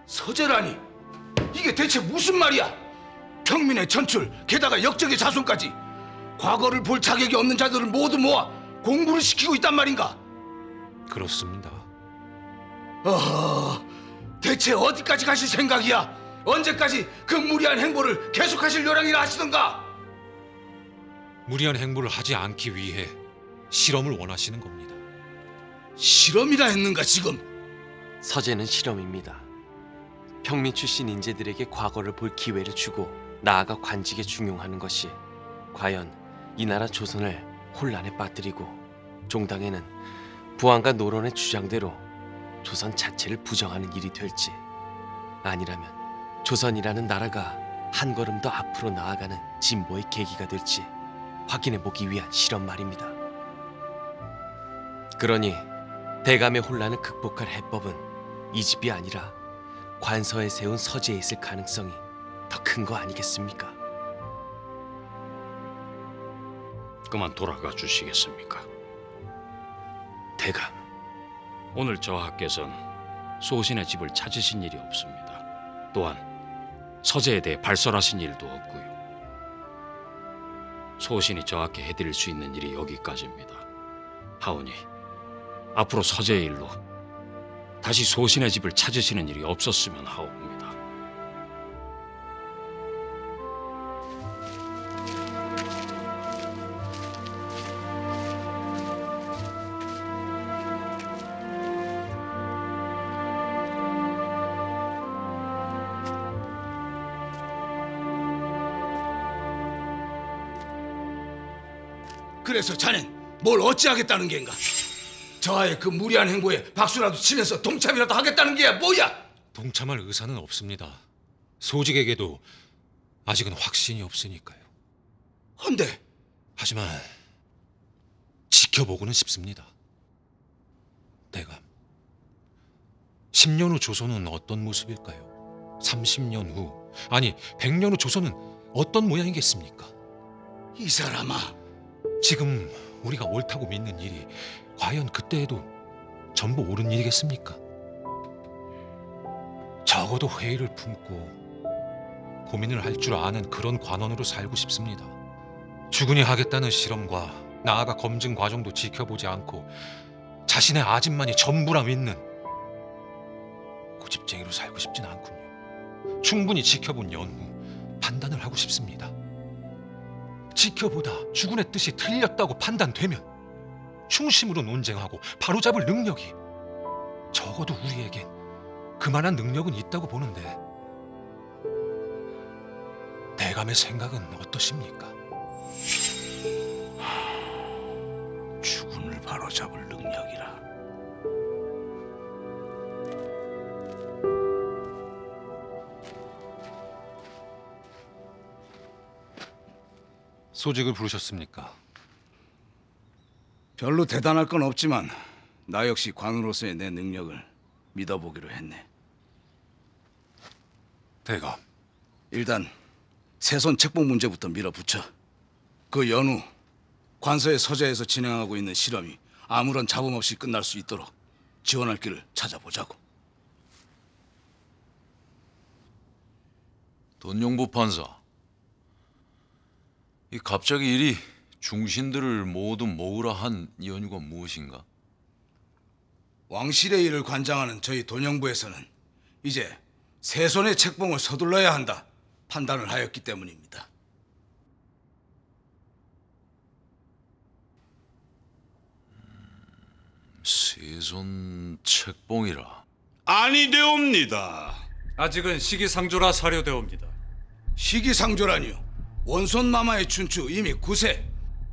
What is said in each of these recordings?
서재라니, 이게 대체 무슨 말이야? 평민의 천출, 게다가 역적의 자손까지 과거를 볼 자격이 없는 자들을 모두 모아 공부를 시키고 있단 말인가? 그렇습니다. 대체 어디까지 가실 생각이야? 언제까지 그 무리한 행보를 계속하실 요량이라 하시던가? 무리한 행보를 하지 않기 위해 실험을 원하시는 겁니다. 실험이라 했는가 지금? 서재는 실험입니다. 평민 출신 인재들에게 과거를 볼 기회를 주고 나아가 관직에 중용하는 것이 과연 이 나라 조선을 혼란에 빠뜨리고 종당에는 부왕과 노론의 주장대로 조선 자체를 부정하는 일이 될지, 아니라면 조선이라는 나라가 한 걸음 더 앞으로 나아가는 진보의 계기가 될지 확인해보기 위한 실험 말입니다. 그러니 대감의 혼란을 극복할 해법은 이 집이 아니라 관서에 세운 서재에 있을 가능성이 더 큰 거 아니겠습니까? 그만 돌아가 주시겠습니까? 대감, 오늘 저하께서는 소신의 집을 찾으신 일이 없습니다. 또한 서재에 대해 발설하신 일도 없고요. 소신이 저하께 해드릴 수 있는 일이 여기까지입니다. 하오니 앞으로 서재의 일로 다시 소신의 집을 찾으시는 일이 없었으면 하옵니다. 그래서 자넨 뭘 어찌하겠다는 겐가? 저하의 그 무리한 행보에 박수라도 치면서 동참이라도 하겠다는 게 뭐야? 동참할 의사는 없습니다. 소직에게도 아직은 확신이 없으니까요. 헌데 하지만 지켜보고는 싶습니다. 대감, 10년 후 조선은 어떤 모습일까요? 30년 후, 아니 100년 후 조선은 어떤 모양이겠습니까? 이 사람아, 지금 우리가 옳다고 믿는 일이 과연 그때에도 전부 옳은 일이겠습니까? 적어도 회의를 품고 고민을 할 줄 아는 그런 관원으로 살고 싶습니다. 주군이 하겠다는 실험과 나아가 검증 과정도 지켜보지 않고 자신의 아집만이 전부라 믿는 고집쟁이로 살고 싶진 않군요. 충분히 지켜본 연후 판단을 하고 싶습니다. 지켜보다 주군의 뜻이 틀렸다고 판단되면 충심으로 논쟁하고 바로잡을 능력이, 적어도 우리에겐 그만한 능력은 있다고 보는데 대감의 생각은 어떠십니까? 주군을 바로잡을 능력이라. 소직을 부르셨습니까? 별로 대단할 건 없지만 나 역시 관으로서의 내 능력을 믿어보기로 했네. 대감, 일단 세손 책봉 문제부터 밀어붙여. 그 연후 관서의 서재에서 진행하고 있는 실험이 아무런 잡음 없이 끝날 수 있도록 지원할 길을 찾아보자고. 돈용보 판사, 이 갑자기 이리 중신들을 모두 모으라 한 연유가 무엇인가? 왕실의 일을 관장하는 저희 돈영부에서는 이제 세손의 책봉을 서둘러야 한다 판단을 하였기 때문입니다. 세손 책봉이라. 아니되옵니다. 아직은 시기상조라 사료되옵니다. 시기상조라니요? 원손마마의 춘추 이미 9세,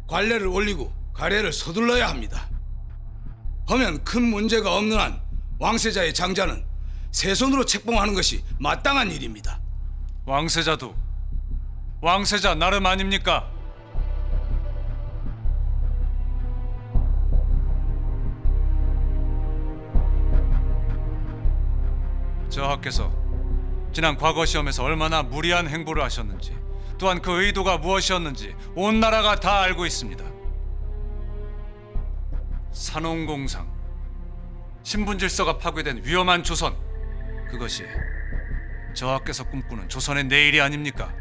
관례를 올리고 가례를 서둘러야 합니다. 하면 큰 문제가 없는 한 왕세자의 장자는 세손으로 책봉하는 것이 마땅한 일입니다. 왕세자도 왕세자 나름 아닙니까? 저하께서 지난 과거 시험에서 얼마나 무리한 행보를 하셨는지, 또한 그 의도가 무엇이었는지 온 나라가 다 알고 있습니다. 산홍공상, 신분질서가 파괴된 위험한 조선, 그것이 저하께서 꿈꾸는 조선의 내일이 아닙니까?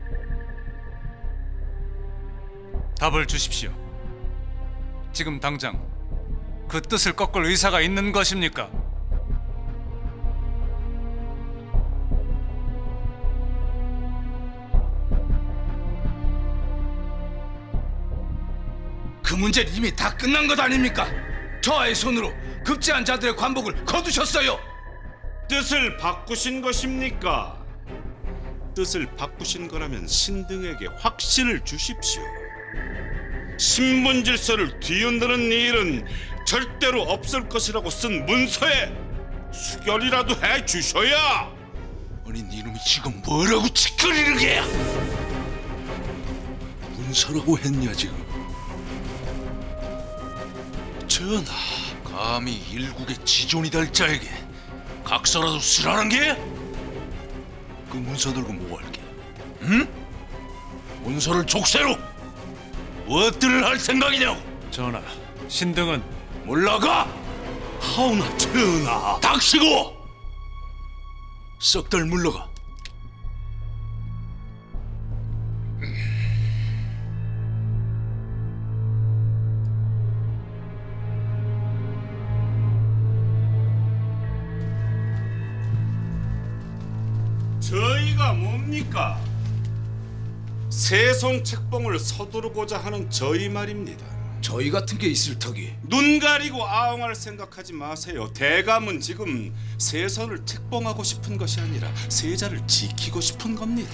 답을 주십시오. 지금 당장 그 뜻을 꺾을 의사가 있는 것입니까? 그 문제는 이미 다 끝난 것 아닙니까? 저하의 손으로 급제한 자들의 관복을 거두셨어요. 뜻을 바꾸신 것입니까? 뜻을 바꾸신 거라면 신등에게 확신을 주십시오. 신분 질서를 뒤흔드는 일은 절대로 없을 것이라고 쓴 문서에 수결이라도 해 주셔야. 아니 니놈이 지금 뭐라고 짓거리는 게야? 문서라고 했냐 지금? 전하, 감히 일국의 지존이 될 자에게 각서라도 쓰라는 게? 그 문서 들고 뭐 할게? 응? 문서를 족쇄로 무엇들을 할 생각이냐고? 전하, 신등은 올라가! 하오나 전하. 닥치고! 썩들 물러가. 저희가 뭡니까? 세손 책봉을 서두르고자 하는 저희 말입니다. 저희 같은 게 있을 터기. 눈 가리고 아웅할 생각하지 마세요. 대감은 지금 세손을 책봉하고 싶은 것이 아니라 세자를 지키고 싶은 겁니다.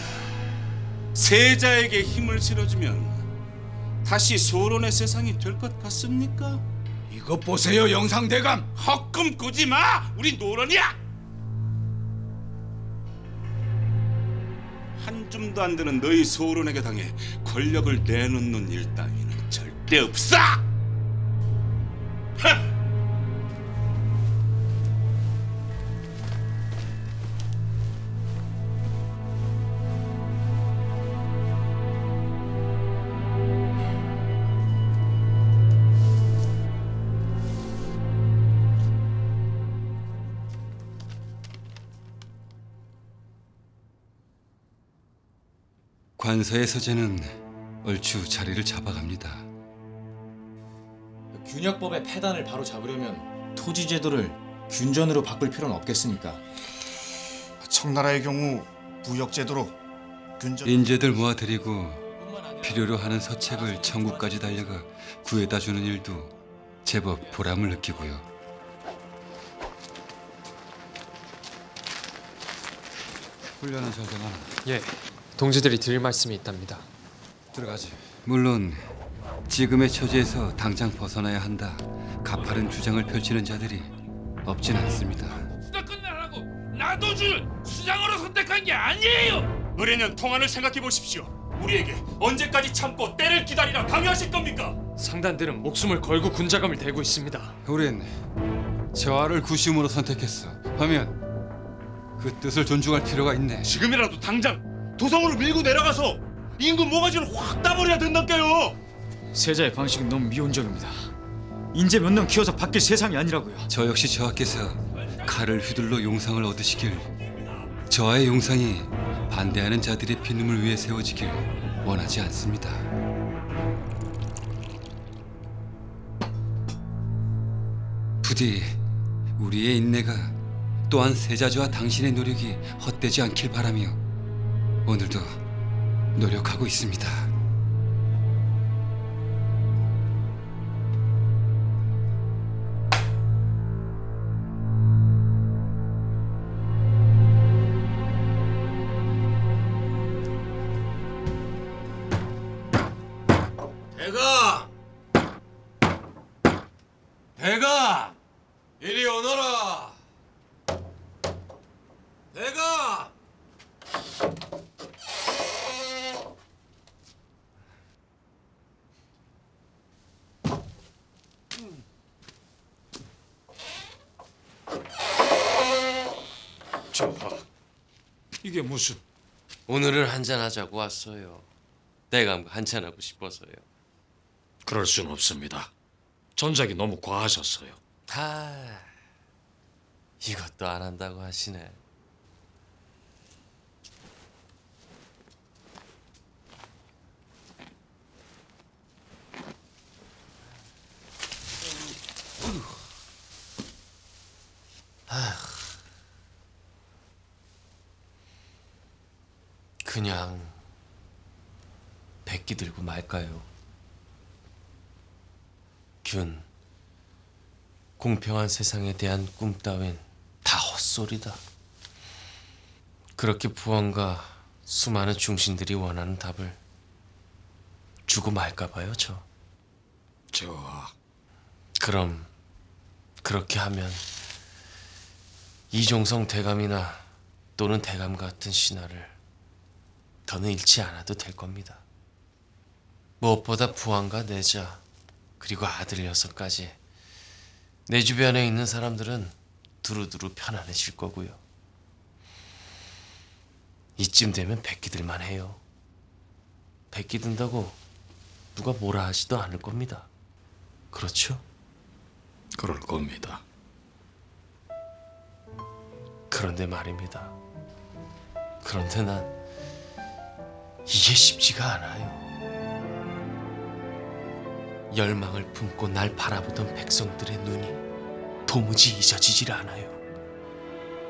세자에게 힘을 실어주면 다시 소론의 세상이 될 것 같습니까? 이것 보세요, 영상대감. 헛꿈 꾸지 마! 우리 노론이야! 한 줌도 안 되는 너희 소론에게 당해 권력을 내놓는 일 따위는 절대 없어! 관서의 서재는 얼추 자리를 잡아갑니다. 균역법의 폐단을 바로 잡으려면 토지 제도를 균전으로 바꿀 필요는 없겠습니까? 청나라의 경우 부역 제도로 균전 인재들 모아들이고 필요로 하는 서책을 천국까지 달려가 구해다 주는 일도 제법 보람을 느끼고요. 훈련은 잘 돼가나? 예, 동지들이 드릴 말씀이 있답니다. 들어가지. 물론 지금의 처지에서 당장 벗어나야 한다. 가파른 주장을 펼치는 자들이 없진 않습니다. 수사 끝나라고 나도주를 수장으로 선택한 게 아니에요. 의뢰년 통안을 생각해 보십시오. 우리에게 언제까지 참고 때를 기다리라 강요하실 겁니까? 상단들은 목숨을 걸고 군자감을 대고 있습니다. 우린 저하를 구심으로 선택했어. 하면 그 뜻을 존중할 필요가 있네. 지금이라도 당장 도성으로 밀고 내려가서 임금 모가지를 확 따버려야 된다니까요. 세자의 방식은 너무 미온적입니다. 인재 몇 명 키워서 바뀔 세상이 아니라고요. 저 역시 저하께서 칼을 휘둘러 용상을 얻으시길, 저하의 용상이 반대하는 자들의 피눈을 위해 세워지길 원하지 않습니다. 부디 우리의 인내가 또한 세자저와 당신의 노력이 헛되지 않길 바라며 오늘도 노력하고 있습니다. 대감! 이리 오너라! 대감! 저하, 이게 무슨... 오늘은 한잔하자고 왔어요. 대감과 한잔하고 싶어서요. 그럴 순 없습니다. 전작이 너무 과하셨어요. 이것도 안 한다고 하시네. 그냥 백기 들고 말까요? 균, 공평한 세상에 대한 꿈 따윈 다 헛소리다. 그렇게 부왕과 수많은 중신들이 원하는 답을 주고 말까 봐요, 저. 그럼 그렇게 하면 이종성 대감이나 또는 대감 같은 신하를 더는 잃지 않아도 될 겁니다. 무엇보다 부왕과 내자 그리고 아들 녀석까지 내 주변에 있는 사람들은 두루두루 편안해질 거고요. 이쯤 되면 백기들만 해요. 백기 든다고 누가 뭐라 하지도 않을 겁니다. 그렇죠? 그럴 겁니다. 그런데 말입니다. 그런데 난 이게 쉽지가 않아요. 열망을 품고 날 바라보던 백성들의 눈이 도무지 잊어지질 않아요.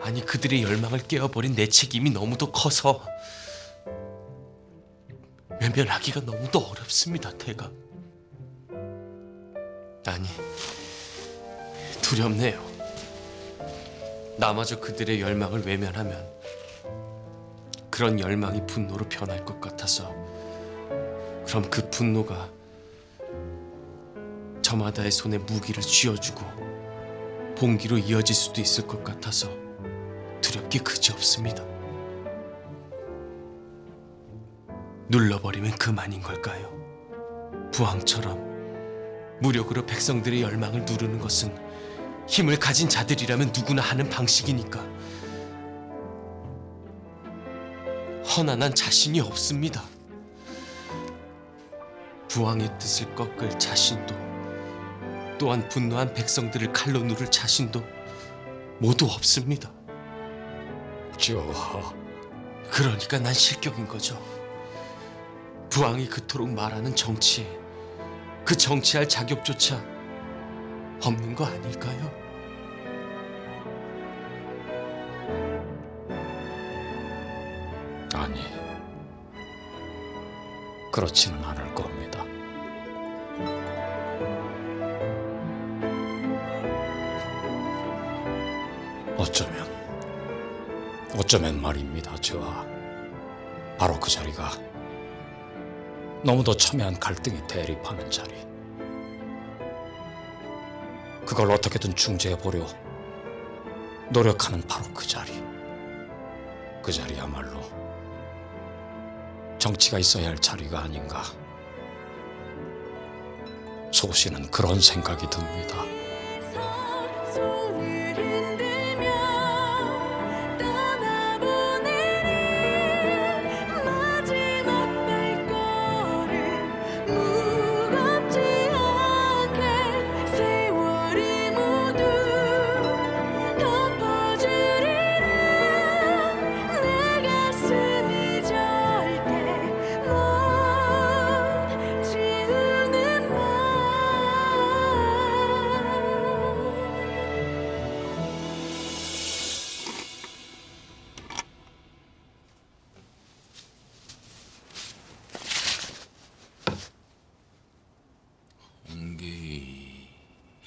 아니 그들의 열망을 깨어버린 내 책임이 너무도 커서 외면하기가 너무도 어렵습니다, 대감. 아니 두렵네요. 나마저 그들의 열망을 외면하면 그런 열망이 분노로 변할 것 같아서 그럼 그 분노가 저마다의 손에 무기를 쥐어주고 봉기로 이어질 수도 있을 것 같아서 두렵기 그지없습니다. 눌러버리면 그만인 걸까요? 부왕처럼 무력으로 백성들의 열망을 누르는 것은 힘을 가진 자들이라면 누구나 하는 방식이니까. 허나 난 자신이 없습니다. 부왕의 뜻을 꺾을 자신도 또한 분노한 백성들을 칼로 누를 자신도 모두 없습니다. 그러니까 난 실격인 거죠. 부왕이 그토록 말하는 정치에 그 정치할 자격조차 없는 거 아닐까요? 아니, 그렇지는 않을 겁니다. 어쩌면 말입니다. 바로 그 자리가 너무도 첨예한 갈등이 대립하는 자리. 그걸 어떻게든 중재해보려 노력하는 바로 그 자리. 그 자리야말로 정치가 있어야 할 자리가 아닌가. 소시는 그런 생각이 듭니다.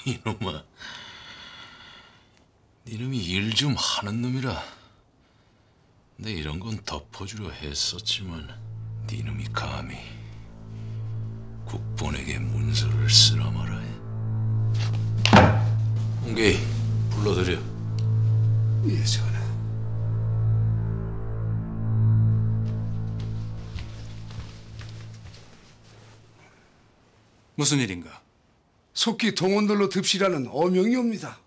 이놈아, 이놈이 일 좀 하는 놈이라 내 이런 건 덮어주려 했었지만 니놈이 감히 국본에게 문서를 쓰라 마라 해. 홍계희, 불러들여. 예, 전하. 무슨 일인가? 속히 동원들로 듭시라는 어명이옵니다.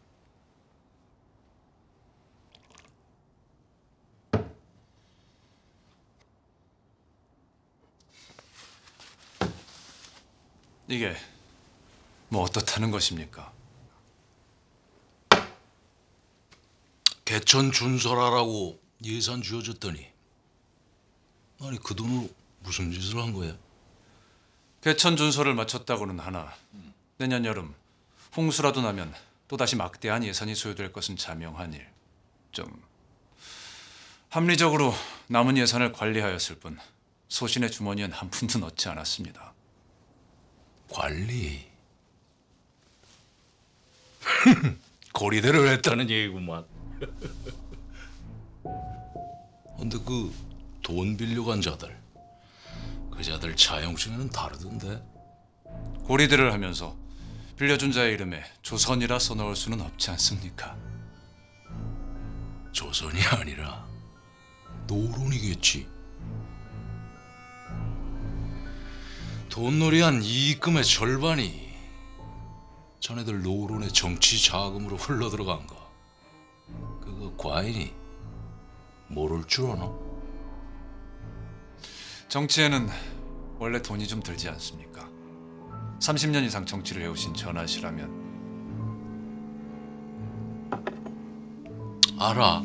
이게 뭐 어떻다는 것입니까? 개천 준설하라고 예산 쥐어줬더니 아니 그 돈으로 무슨 짓을 한 거야? 개천 준서를 마쳤다고는 하나 내년 여름 홍수라도 나면 또다시 막대한 예산이 소요될 것은 자명한 일. 좀 합리적으로 남은 예산을 관리하였을 뿐 소신의 주머니엔 한 푼도 넣지 않았습니다. 관리. 고리대로 했다는 얘기구만. 근데 그 돈 빌려간 자들, 그 자들 차용증에는 다르던데. 고리들을 하면서 빌려준 자의 이름에 조선이라 써넣을 수는 없지 않습니까? 조선이 아니라 노론이겠지. 돈놀이한 이익금의 절반이 자네들 노론의 정치 자금으로 흘러들어간 거, 그거 과인이 모를 줄 아나? 정치에는 원래 돈이 좀 들지 않습니까? 30년 이상 정치를 해오신 전하시라면 알아.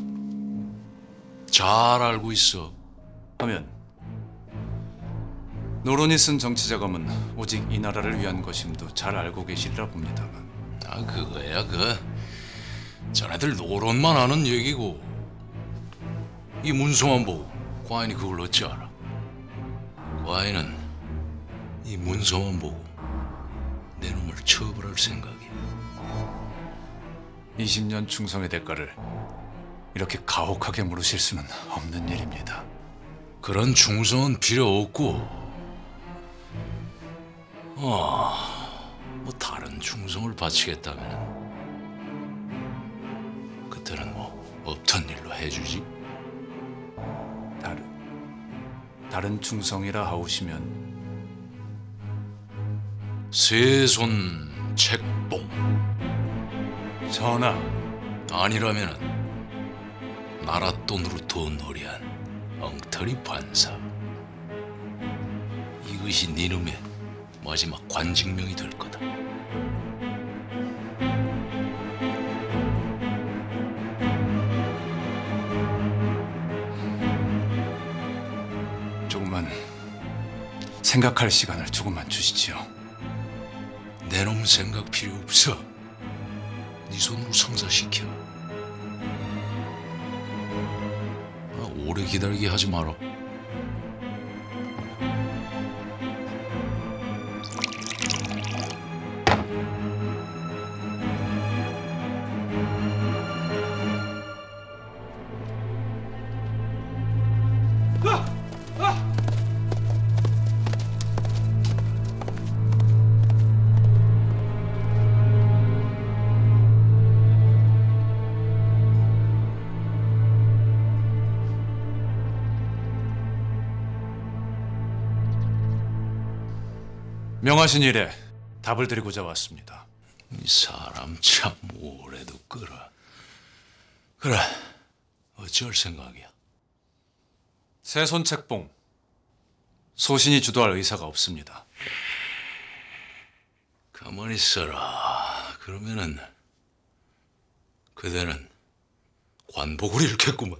잘 알고 있어. 하면 노론이 쓴 정치 자금은 오직 이 나라를 위한 것임도 잘 알고 계시리라 봅니다만. 아, 그거야 자네들 노론만 아는 얘기고, 이 문서만 보고 과인이 그걸 어찌 알아? 과인은 이 문서만 보고 내 놈을 처벌할 생각이야. 20년 충성의 대가를 이렇게 가혹하게 물으실 수는 없는 일입니다. 그런 충성은 필요 없고, 뭐 다른 충성을 바치겠다면 그때는 뭐 없던 일로 해주지. 다른 충성이라 하오시면 세손 책봉. 전하, 아니라면은 나라 돈으로 돈놀이한 엉터리 판사. 이것이 네 놈의 마지막 관직명이 될 거다. 조금만 생각할 시간을 조금만 주시지요. 내 놈 생각 필요 없어. 네 손으로 성사시켜. 오래 기다리게 하지 마라. 명하신 일에 답을 드리고자 왔습니다. 이 사람 참 오래도 끌어. 그래, 어쩔 생각이야? 세손 책봉, 소신이 주도할 의사가 없습니다. 가만히 있어라. 그러면은 그대는 관복을 잃겠구만.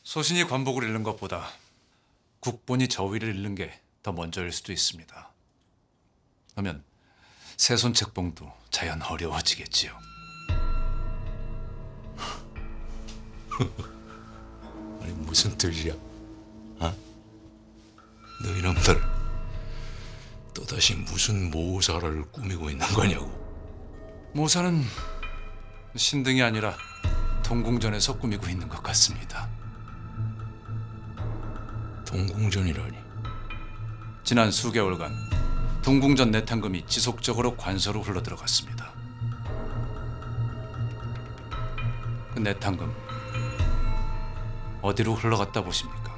소신이 관복을 잃는 것보다 국본이 저위를 잃는 게 더 먼저일 수도 있습니다. 그러면 세손 책봉도 자연 어려워지겠지요. 아니 무슨 뜻이야? 너 이놈들 또다시 무슨 모사를 꾸미고 있는 거냐고. 모사는 신등이 아니라 동궁전에서 꾸미고 있는 것 같습니다. 동궁전이라니? 지난 수개월간 동궁전 내탕금이 지속적으로 관서로 흘러들어갔습니다. 그 내탕금 어디로 흘러갔다 보십니까?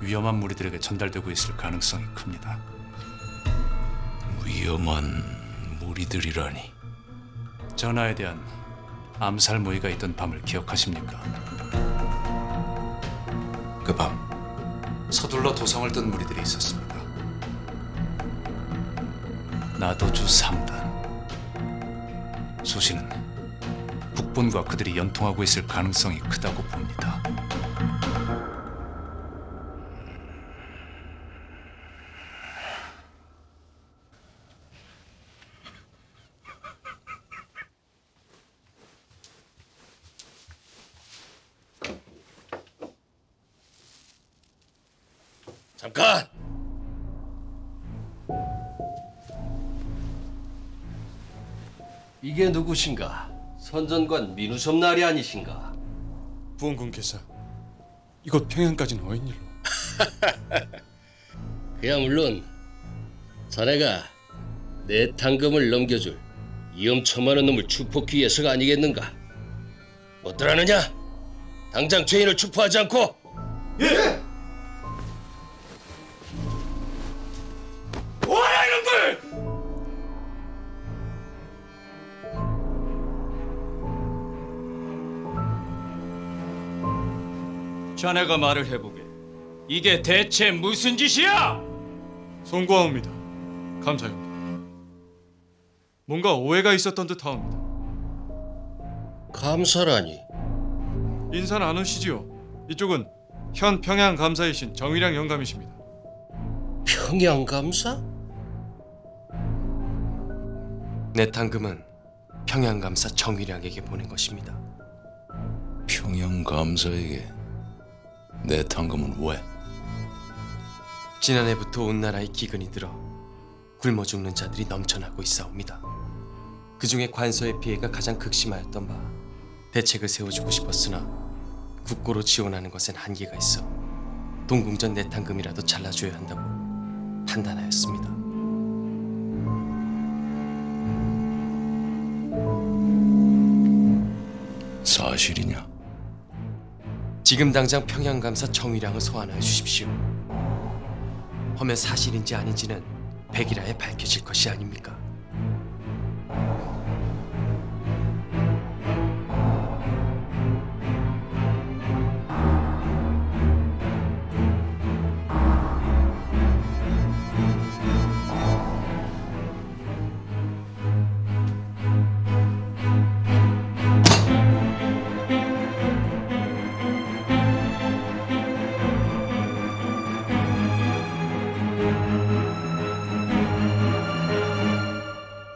위험한 무리들에게 전달되고 있을 가능성이 큽니다. 위험한 무리들이라니? 전하에 대한 암살 모의가 있던 밤을 기억하십니까? 그 밤 서둘러 도성을 뜬 무리들이 있었습니다. 나도주 3단. 소신은 국본과 그들이 연통하고 있을 가능성이 크다고 봅니다. 잠깐! 이게 누구신가? 선전관 민우섬날이 아니신가? 부원군께서 이곳 평양까지는 웬일로? 그야 물론 자네가 내 당금을 넘겨줄 위험천만한 놈을 추포하기 위해서가 아니겠는가? 어떠라느냐? 당장 죄인을 추포하지 않고! 예! 뭐하냐 이놈들! 자네가 말을 해보게. 이게 대체 무슨 짓이야? 송구하옵니다. 감사합니다. 뭔가 오해가 있었던 듯하옵니다. 감사라니? 인사 나누시지요. 이쪽은 현 평양 감사이신 정의량 영감이십니다. 평양 감사? 내 당금은 평양감사 정의량에게 보낸 것입니다. 평양 감사에게 내 당금은 왜? 지난해부터 온 나라에 기근이 들어 굶어 죽는 자들이 넘쳐나고 있사옵니다. 그 중에 관서의 피해가 가장 극심하였던 바 대책을 세워주고 싶었으나 국고로 지원하는 것엔 한계가 있어 동궁전 내 당금이라도 잘라줘야 한다고 판단하였습니다. 사실이냐? 지금 당장 평양감사 정의량을 소환하여 주십시오. 허면 사실인지 아닌지는 백일하에 밝혀질 것이 아닙니까?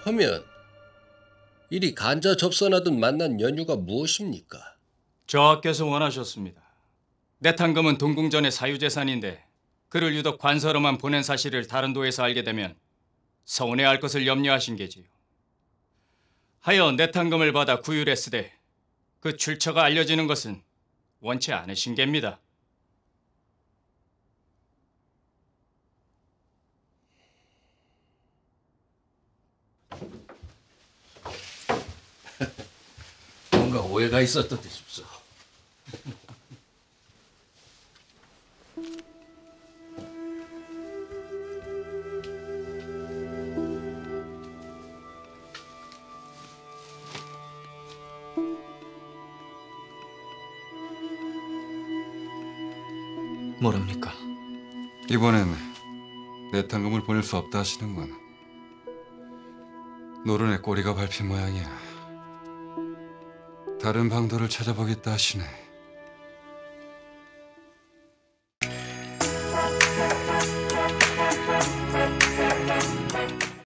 하면 이리 간자 접선하듯 만난 연유가 무엇입니까? 저하께서 원하셨습니다. 내 당금은 동궁전의 사유재산인데 그를 유독 관서로만 보낸 사실을 다른 도에서 알게 되면 서운해할 것을 염려하신 게지요. 하여 내 당금을 받아 구휼했으되 그 출처가 알려지는 것은 원치 않으신 게입니다. 뭔가 오해가 있었던 듯싶소. 뭐랍니까? 이번엔 내 당금을 보낼 수 없다 하시는군. 노른의 꼬리가 밟힌 모양이야. 다른 방도를 찾아보겠다 하시네.